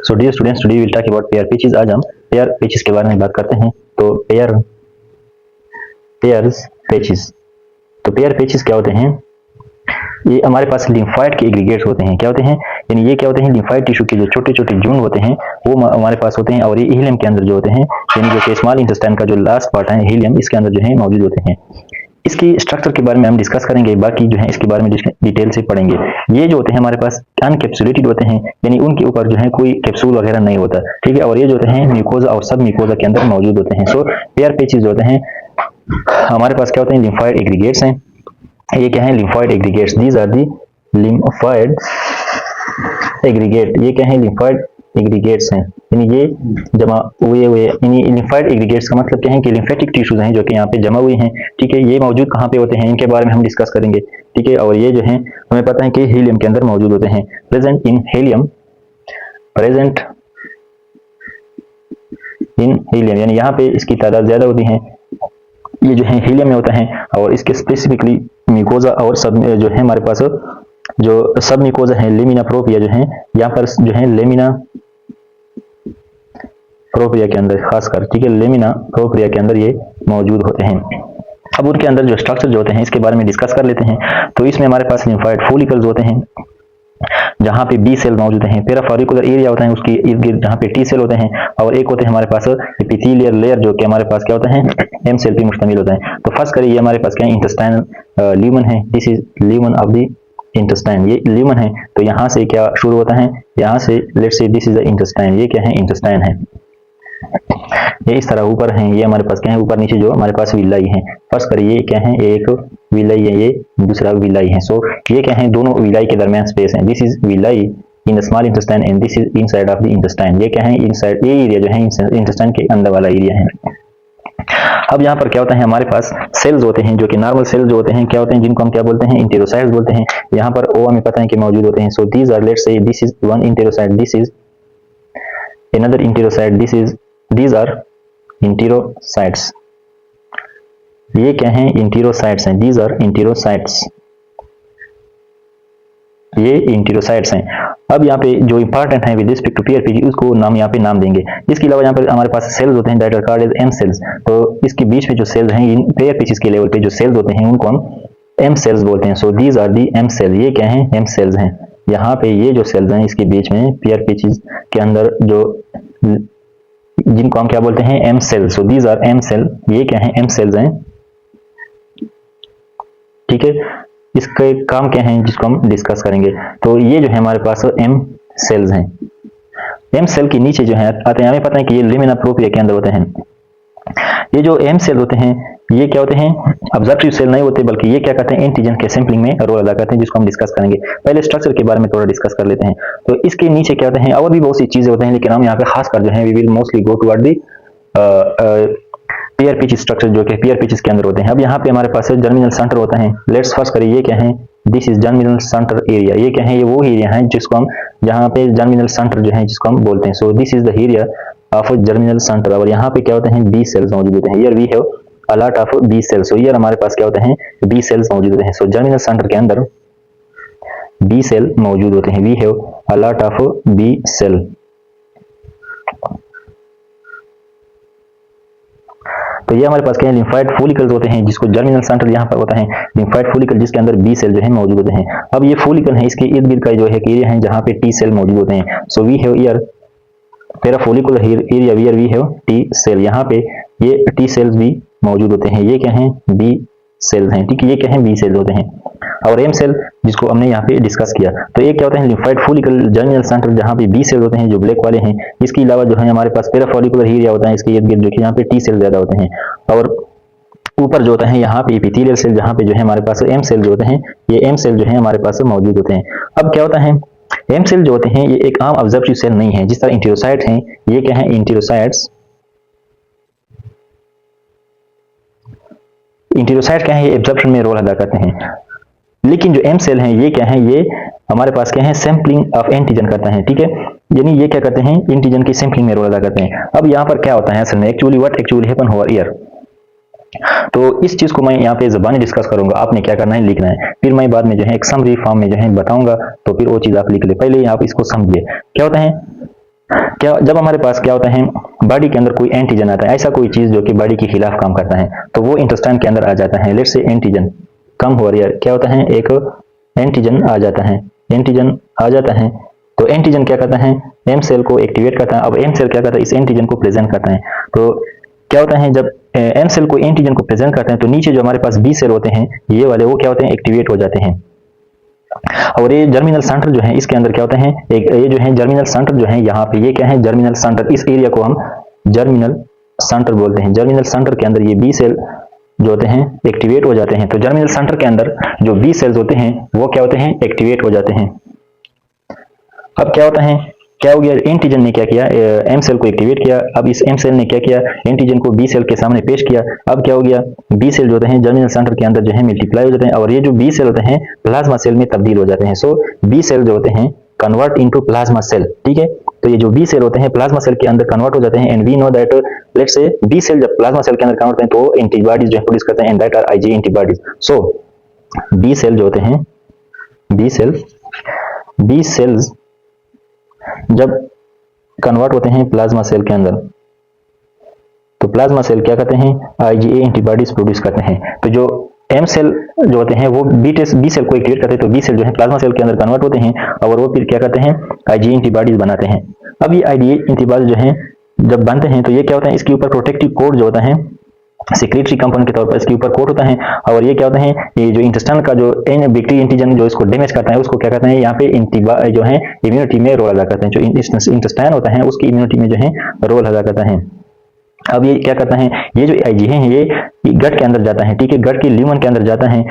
So dear students, today we will talk about Peyer's patches. आज हम pair patches के बारे में बात करते हैं। तो पेयर्स पेचेस, तो पेयर पेचेस क्या होते हैं? ये हमारे पास लिम्फाइड के एग्रीगेट्स होते हैं। क्या होते हैं? यानी ये क्या होते हैं? लिम्फाइड टिश्यू के जो छोटे छोटे जून होते हैं वो हमारे पास होते हैं, और ये हीलियम के अंदर जो होते हैं, यानी जो कि स्मॉल इंटेस्टाइन का जो लास्ट पार्ट है हीलियम, इसके अंदर जो है मौजूद होते हैं। इसकी स्ट्रक्चर के बारे में हम डिस्कस करेंगे, बाकी जो है इसके बारे में डिटेल से पढ़ेंगे। ये जो होते हैं हमारे पास अनकैप्सुलेटेड होते हैं, यानी उनके ऊपर जो है कोई कैप्सूल वगैरह नहीं होता, ठीक है। और ये जो होते हैं म्यूकोजा और सब म्यूकोजा के अंदर मौजूद होते हैं। सो पेयर पेचेस होते हैं हमारे पास क्या होते हैं? लिम्फाइड एग्रीगेट्स हैं। ये क्या है? Lymphoid aggregates. These are the lymphoid aggregate. ये क्या है? लिम्फाइड एग्रीगेट्स हैं, यानी ये जमा हुए यानी लिम्फाइड एग्रीगेट्स का मतलब क्या है कि लिम्फेटिक टिश्यूज हैं जो कि यहाँ पे जमा हुए हैं, ठीक है। ये मौजूद कहाँ पे होते हैं इनके बारे में हम डिस्कस करेंगे, ठीक है। और ये जो है हमें पता है कि हीलियम के अंदर मौजूद होते हैं। Present in helium, present in helium, यानी यहाँ पे इसकी तादाद ज्यादा होती है। ये जो है हीलियम में होता है, और इसके स्पेसिफिकली म्यूकोजा और सब जो है हमारे पास जो सब म्यूकोजा है, लेमिना प्रोपिया जो है यहाँ पर जो है लेमिना प्रोपिया के अंदर खासकर, ठीक है, लेमिना प्रोपिया के अंदर ये मौजूद होते हैं। अब उनके अंदर जो स्ट्रक्चर जो होते हैं इसके बारे में डिस्कस कर लेते हैं। तो इसमें हमारे पास लिम्फाइड फोलिकल्स होते हैं जहाँ पे बी सेल मौजूद हैं। पेराफॉलिकुलर एरिया होता है उसके इर्द गिर्द जहाँ पे टी सेल होते हैं, और एक होते हैं हमारे पास एपिथेलियल लेयर जो कि हमारे पास क्या होता है? एम सेल पे मुश्तमिल होता है। तो फर्स्ट करिए, ये हमारे पास क्या है? इंटेस्टाइनल ल्यूमन है। This is lumen of the intestine. ये ल्यूमन है, तो यहाँ से क्या शुरू होता है? यहाँ से let's say this is the intestine. ये क्या है? इंटेस्टाइन है। ये इस तरह ऊपर है, ये हमारे पास क्या है? ऊपर नीचे जो हमारे पास विलाई है। फर्स्ट करिए, ये क्या है? एक विलाई है, ये दूसरा विलाई है। सो ये क्या है? दोनों विलाई के दरमियान स्पेस है। This is villi in the small intestine and this is inside of the intestine. ये क्या है? इनसाइड, ये एरिया जो है इंटेस्टाइन के अंदर वाला एरिया है। अब यहाँ पर क्या होता है? हमारे पास सेल्स होते हैं जो कि नॉर्मल सेल्स जो होते हैं, क्या होते हैं? जिनको हम क्या बोलते हैं? इंटेरोसाइट्स बोलते हैं। यहाँ पर ओ हमें पता है कि मौजूद होते हैं। So these are, let's say this is one enterocyte, this is another enterocyte, this is, these are enterocytes. ये क्या हैं? इंटेरोसाइट्स हैं। these are इंटेरोसाइट्स, ये इंटेरोसाइट्स हैं। अब यहाँ पे जो इंपॉर्टेंट है विद रिस्पेक्ट टू पीआरपीजी, उसको नाम यहाँ पे नाम देंगे। इसके अलावा यहाँ पर हमारे पास सेल्स होते हैं that are called as M cells. तो इसके बीच में जो सेल्स हैं, इन पीआरपीजी के लेवल पे जो सेल्स होते हैं उनको हम एम सेल्स बोलते हैं। So these are the M cell. ये क्या है? एम सेल्स हैं। यहाँ पे ये जो सेल्स हैं इसके बीच में पीआरपीजी के अंदर जो, जिनको हम क्या बोलते हैं? M cell. So these are M cell. ये क्या है? एम सेल्स हैं, ठीक है। इसके काम क्या है जिसको हम डिस्कस करेंगे। तो ये जो है हमारे पास एम सेल्स हैं। एम सेल के नीचे जो है आते हैं, हमें पता है कि ये लेमिना प्रोपिया के अंदर होते हैं। ये जो एम सेल होते हैं ये क्या होते हैं? ऑब्जर्वेटिव सेल नहीं होते, बल्कि ये क्या करते हैं? एंटीजन के सैंपलिंग में रोल अदा करते हैं, जिसको हम डिस्कस करेंगे। पहले स्ट्रक्चर के बारे में थोड़ा डिस्कस कर लेते हैं। तो इसके नीचे क्या होते हैं? और भी बहुत सी चीजें होते हैं, लेकिन हम यहाँ पे खास कर जो है we will mostly go toward the Peyer's patch structure जो कि पेयर पिचेस के अंदर होते हैं। अब यहाँ पे हमारे पास जर्मिनल सेंटर होता है। लेट्स फर्स्ट करिए, ये क्या है? This is germinal centre area. ये क्या है? ये वो एरिया है जिसको हम, जहाँ पे जर्मिनल सेंटर जो है जिसको हम बोलते हैं। So this is the area of germinal centre. और यहाँ पे क्या होते हैं? बी सेल्स मौजूद होते हैं। Here we have a lot of B cells. So here हमारे पास क्या होते हैं? बी सेल्स मौजूद होते हैं। सो जर्मिनल सेंटर के अंदर बी सेल मौजूद होते हैं। We have a lot of B cell. तो ये हमारे पास क्या है? लिम्फाइड फोलिकल्स होते हैं, जिसको जर्मिनल सेंटर यहाँ पर होता है। लिम्फाइड फोलिकल जिसके अंदर बी सेल जो है मौजूद होते हैं। अब ये फोलिकल है, इसके इर्द गिर्द का जो है एरिया है जहाँ पे टी सेल मौजूद होते हैं। So we have here parafollicular area, where we have T cell. यहाँ पे ये टी सेल्स भी मौजूद होते हैं। ये क्या है? बी सेल्स हैं, ठीक है। ये क्या है? बी सेल्स होते हैं। और एम सेल जिसको हमने यहाँ पे डिस्कस किया, तो ये क्या होता है? लिम्फाइड फोलिकल जर्मिनल सेंटर जहाँ पे बी सेल होते हैं जो ब्लैक वाले हैं। इसके अलावा जो है हमारे पास पेराफोलिकुलर एरिया होता है, इसके इर्द गिर्द जो कि यहाँ पे टी सेल ज्यादा होते हैं। और ऊपर जो होता है यहाँ पे एपिथेलियल सेल, जहाँ पे जो है हमारे पास एम सेल जो होते हैं, ये एम सेल जो है हमारे पास मौजूद होते हैं। अब क्या होता है? एम सेल जो होते हैं ये एक आम ऑब्जर्वेटिव सेल नहीं है। जिस तरह इंटेरोसाइट हैं, ये क्या है? इंटेरोसाइट्स। इंटेरोसाइट क्या है? ये एब्जॉर्प्शन में रोल अदा करते हैं। लेकिन जो एम सेल हैं ये क्या है? ये हमारे पास क्या है? सैंपलिंग ऑफ एंटीजन करता है, ठीक है। यानी ये क्या करते हैं? एंटीजन की सैंपलिंग में रोल अदा करते हैं। अब यहाँ पर क्या होता है असल में? Actually what actually happen over here. तो इस चीज को मैं यहाँ पे ज़बानी डिस्कस करूंगा। आपने क्या करना है? लिखना है। फिर मैं बाद में जो है एक समरी फॉर्म में जो है बताऊंगा, तो फिर वो चीज आप लिख ले। पहले आप इसको समझिए क्या होता है। क्या जब हमारे पास क्या होता है, बॉडी के अंदर कोई एंटीजन आता है, ऐसा कोई चीज जो कि बॉडी के खिलाफ काम करता है, तो वो इंटेस्टाइन के अंदर आ जाता है। लेट्स से एंटीजन कम हो रही है, क्या होता है, एक एंटीजन आ जाता है, एंटीजन आ जाता है। तो एंटीजन क्या करता है, एम सेल को एक्टिवेट करता है। अब एम सेल क्या करता है, इस एंटीजन को प्रेजेंट करता है। तो क्या होता है, जब एम सेल को एंटीजन को प्रेजेंट करते हैं तो नीचे जो हमारे पास बी सेल होते हैं, ये वाले, वो क्या होते हैं, एक्टिवेट हो जाते हैं। और ये जर्मिनल सेंटर जो है, इसके अंदर क्या होते हैं, एक ये जो है जर्मिनल सेंटर जो है यहाँ पे, ये क्या है, जर्मिनल सेंटर। इस एरिया को हम जर्मिनल सेंटर बोलते हैं। जर्मिनल सेंटर के अंदर ये बी सेल जो होते हैं एक्टिवेट हो जाते हैं। तो जर्मिनल सेंटर के अंदर जो बी सेल्स होते हैं वो क्या होते हैं, एक्टिवेट हो जाते हैं। अब क्या होता है, क्या हो गया, एंटीजन ने क्या किया, एम सेल को एक्टिवेट किया। अब इस एम सेल ने क्या किया, एंटीजन को बी सेल के सामने पेश किया। अब क्या हो गया, बी सेल जो होते हैं जर्मिनल सेंटर के अंदर जो है मल्टीप्लाई हो जाते हैं, और ये जो बी सेल होते हैं प्लाज्मा सेल में तब्दील हो जाते हैं। सो बी सेल जो होते हैं कन्वर्ट इनटू प्लाज्मा सेल, ठीक है। तो ये जो बी सेल होते हैं प्लाज्मा सेल के अंदर कन्वर्ट हो जाते हैं। And we know that let's say B cell जब प्लाज्मा सेल के अंदर कन्वर्ट होते हैं तो एंटीबॉडीज जो है प्रोड्यूस करते हैं, and that are IG antibodies. So B cell जो होते हैं, बी सेल्स जब कन्वर्ट होते हैं प्लाज्मा सेल के अंदर, तो प्लाज्मा सेल क्या करते हैं, आईजीए एंटीबॉडीज प्रोड्यूस करते हैं। तो जो एम सेल जो होते हैं वो बी सेल को एक्टिवेट करते हैं, तो बी सेल जो है प्लाज्मा सेल के अंदर कन्वर्ट होते हैं और वो फिर क्या करते हैं, आईजीए एंटीबॉडीज बनाते हैं। अब ये आईजीए एंटीबॉडीज जो है जब बनते हैं तो ये क्या होता है, इसके ऊपर प्रोटेक्टिव कोड जो होता है, सिक्रेटरी कंपाउंड के तौर पर इसके ऊपर कोट होता है। और ये क्या होता है, ये जो इंटेस्टाइन का जो बैक्टीरिया एंटीजन जो इसको डैमेज करता है उसको क्या करते हैं, यहाँ पे जो है इम्यूनिटी में रोल अदा करते हैं। जो इंटेस्टाइन होता है उसकी इम्यूनिटी में जो है रोल अदा करता है। अब ये क्या करता है, ये जो आईजी है ये गट के अंदर जाता है, ठीक है, गट के ल्यूमन के अंदर जाता है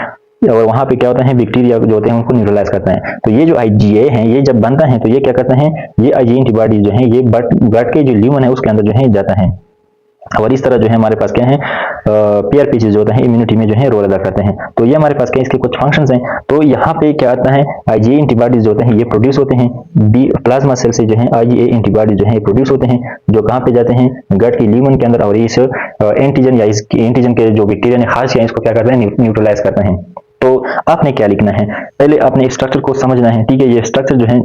और वहां पे क्या होता है, बैक्टीरिया जो होते हैं उनको न्यूट्रलाइज करता है। तो ये जो आईजीए है ये जब बनता है तो ये क्या करता है, ये आईजी एंटीबॉडी जो है ये गट के जो ल्यूमन है उसके अंदर जो है जाता है। और इस तरह जो है हमारे पास क्या है, पेयर पीसेज जो होते हैं इम्यूनिटी में जो है रोल अदा करते हैं। तो ये हमारे पास क्या इसके कुछ फंक्शंस हैं। तो यहाँ पे क्या आता है, आईजीए एंटीबॉडीज जो होते हैं ये प्रोड्यूस होते हैं बी प्लाज्मा सेल से, जो है आईजीए एंटीबॉडीज जो है प्रोड्यूस होते हैं, जो कहाँ पे जाते हैं, गट की ल्यूमन के अंदर। और इस एंटीजन या इस एंटीजन के जो बैक्टीरिया ने खास किया इसको क्या करते हैं, न्यूट्रलाइज करते हैं। तो आपने क्या लिखना है, पहले आपने स्ट्रक्चर को समझना है, ठीक है। ये स्ट्रक्चर जो है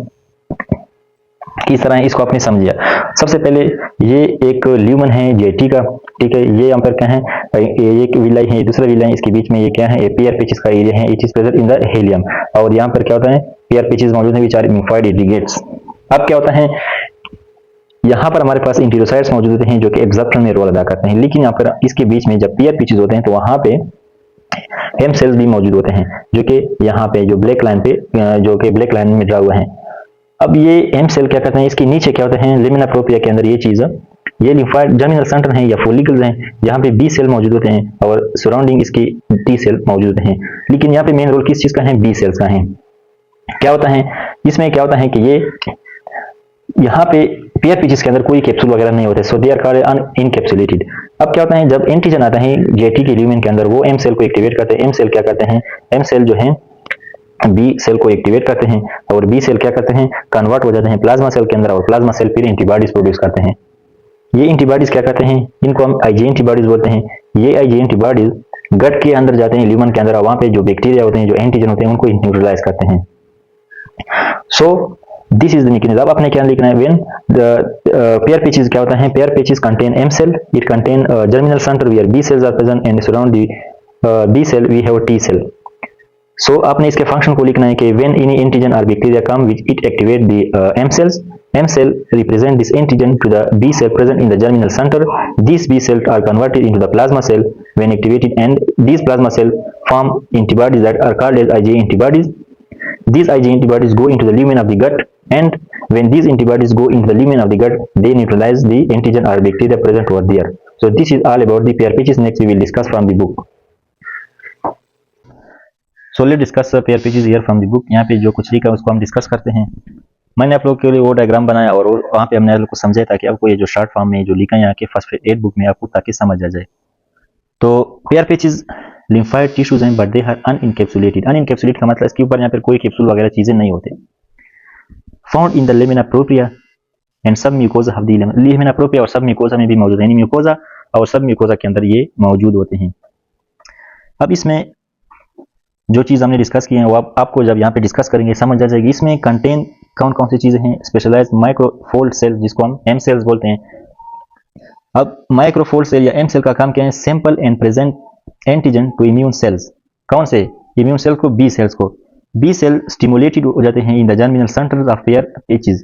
किस तरह है इसको आपने समझिया। सबसे पहले ये एक ल्यूमन है जेटी का, ठीक है, ये यहाँ पर क्या है, ये एक विलाई है, दूसरा विलाई, इसके बीच में ये क्या है, पेयर पेचेस का एरिया है, it is present in the helium. और यहाँ पर क्या होता है, पेयर पेचेस मौजूद है, विच आर इम्फाइड इरिगेट्स। अब क्या होता है, यहाँ पर हमारे पास इंटीरोसाइट्स मौजूद होते हैं जो कि एब्जॉर्प्शन में रोल अदा करते हैं। लेकिन यहाँ पर इसके बीच में जब पेयर पेचेस होते हैं तो वहां पे एम सेल्स भी मौजूद होते हैं, जो कि यहाँ पे जो ब्लैक लाइन पे जो कि ब्लैक लाइन में ड्रा हुआ है। अब ये एम सेल क्या करते हैं, इसके नीचे क्या होते हैं, लेमिना प्रोप्रिया के अंदर ये चीज, ये लिम्फाइड जर्मिनल सेंटर है या फोलिकल्स हैं, यहाँ पे बी सेल मौजूद होते हैं और सराउंडिंग इसकी टी सेल मौजूद हैं। लेकिन यहाँ पे मेन रोल किस चीज का है, बी सेल्स का है। क्या होता है इसमें, क्या होता है कि ये यहाँ पे पेयर पीसेस के अंदर कोई कैप्सूल वगैरह नहीं होते, सो दे आर कॉल्ड अनइनकैप्सुलेटेड। अब क्या होता है, जब एंटीजन आता है जेटी के ल्यूमेन के अंदर, वो एम सेल को एक्टिवेट करते हैं। एम सेल क्या करते हैं, एम सेल जो है बी सेल को एक्टिवेट करते हैं और बी सेल क्या करते हैं, कन्वर्ट हो जाते हैं प्लाज्मा सेल के अंदर, और प्लाज्मा सेल फिर एंटीबॉडीज प्रोड्यूस करते हैं। ये एंटीबॉडीज क्या करते हैं, इनको हम आईजी एंटीबॉडीज बोलते हैं। ये आईजी एंटीबॉडीज गट के अंदर जाते हैं, ल्यूमन के अंदर, और वहां पे जो बैक्टीरिया होते हैं, जो एंटीजन होते हैं, उनको न्यूट्रलाइज करते हैं। So this is the mechanism. अब आपने क्या लिखना है, व्हेन द पेयर पेचेस क्या होता है, Peyer's patches contain M cell, it contain germinal centre where B cells are present and surround the B cell we have T cell. So आपने इसके फंक्शन को लिखना है कि when any antigen or bacteria come which it activate the M cells, M cell represent this antigen to the B cell present in the germinal center. These B cells are converted into the plasma cell when activated, and these plasma cells form antibodies that are called as IgA antibodies. These IgA antibodies go into the lumen of the gut, and when these antibodies go into the lumen of the gut, they neutralize the antigen or bacteria present over there. So this is all about the pair pages. Next we will discuss from the book. So let's discuss pair pages here from the book. यहाँ पे जो कुछ लिखा है उसको हम discuss करते हैं। मैंने आप लोगों के लिए वो डायग्राम बनाया और वहाँ पे हमने आप लोग को समझाया था कि आपको ये जो शॉर्ट फॉर्म में जो लिखा है यहाँ के फर्स्ट एड बुक में आपको ताकि समझ आ जाए। तो पेयर पेचेस लिम्फाइड टिश्यूज हैं बट दे आर अनइनकैप्सुलेटेड। अनइनकैप्सुलेट का मतलब इसके ऊपर यहाँ पर कोई कैप्सूल वगैरह चीजें नहीं होते। Found in the lamina propria and submucosa of the lamina propria, और सब म्यूकोजा में भी मौजूद है। म्यूकोजा और सब म्यूकोजा के अंदर ये मौजूद होते हैं। अब इसमें जो चीज हमने डिस्कस की है वो आपको जब यहाँ पे डिस्कस करेंगे समझ आ जाएगी। इसमें कंटेन कौन कौन सी चीज़ें हैं? स्पेशलाइज्ड माइक्रोफोल्ड सेल जिसको हम एम सेल्स बोलते हैं। अब माइक्रोफोल्ड सेल या एम सेल का काम क्या है? Sample and present antigen to immune cells. कौन से इम्यून सेल को? बी सेल्स को। बी सेल स्टिमुलेटेड हो जाते हैं in the germinal centres of Peyer patches.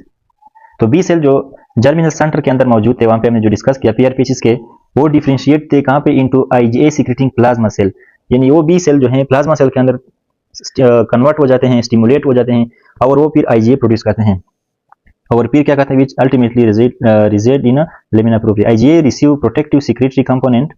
तो बी सेल जो जर्मिनल सेंटर के अंदर मौजूद थे, वहां पे हमने जो डिस्कस किया पेयर पेचेस के, वो डिफरेंशिएट थे कहां पे? Into IgA secreting plasma cell. यानी वो बी सेल जो है प्लाज्मा सेल के अंदर कन्वर्ट हो जाते हैं, स्टिमुलेट हो जाते हैं और वो फिर आईजीए प्रोड्यूस करते हैं और फिर क्या कहते हैं? Which ultimately result in lamina propria. IgA receive protective secretory component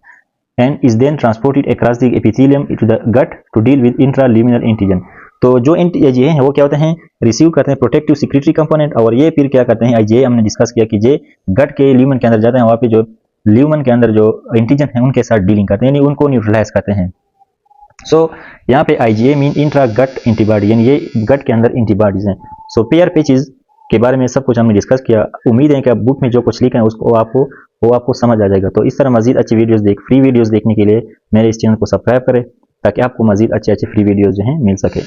and is then transported across the epithelium to the gut to deal with intraluminal antigen। तो जो आईजीए हैं वो क्या होते हैं? रिसीव करते हैं प्रोटेक्टिव सिक्रेटरी कंपोनेंट और ये फिर क्या करते हैं? आईजीए हमने डिस्कस किया कि ये गट के ल्यूमन के अंदर जाते हैं, वहाँ पे जो ल्यूमन के अंदर जो एंटीजन है उनके साथ डीलिंग करते हैं, यानी उनको न्यूट्रलाइज करते हैं। सो यहाँ पे आईजीए मीन इंट्रा गट एंटीबॉडी, यानी ये गट के अंदर एंटीबॉडीज हैं। सो पेयर पेचेस के बारे में सब कुछ हमने डिस्कस किया। उम्मीद है कि आप बुक में जो कुछ लिखा है उसको आपको समझ आ जाएगा। तो इस तरह मजीद अच्छी वीडियोस फ्री वीडियोस देखने के लिए मेरे इस चैनल को सब्सक्राइब करें ताकि आपको मजीद अच्छे फ्री वीडियोस जो हैं मिल सके।